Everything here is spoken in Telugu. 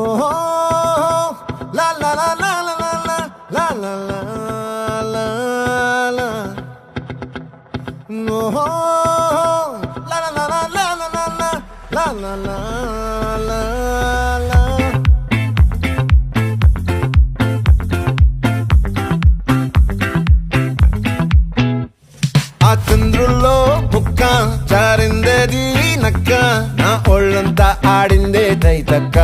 ఓహో లా లా లా లా లా లా లా లా లా లా ఓహో లా లా లా లా లా లా లా లా లా లా లా ఆ చంద్రుల్లో బుక్క జారిందేది నక్క నా ఒళ్ళంతా ఆడిందే తైతక్క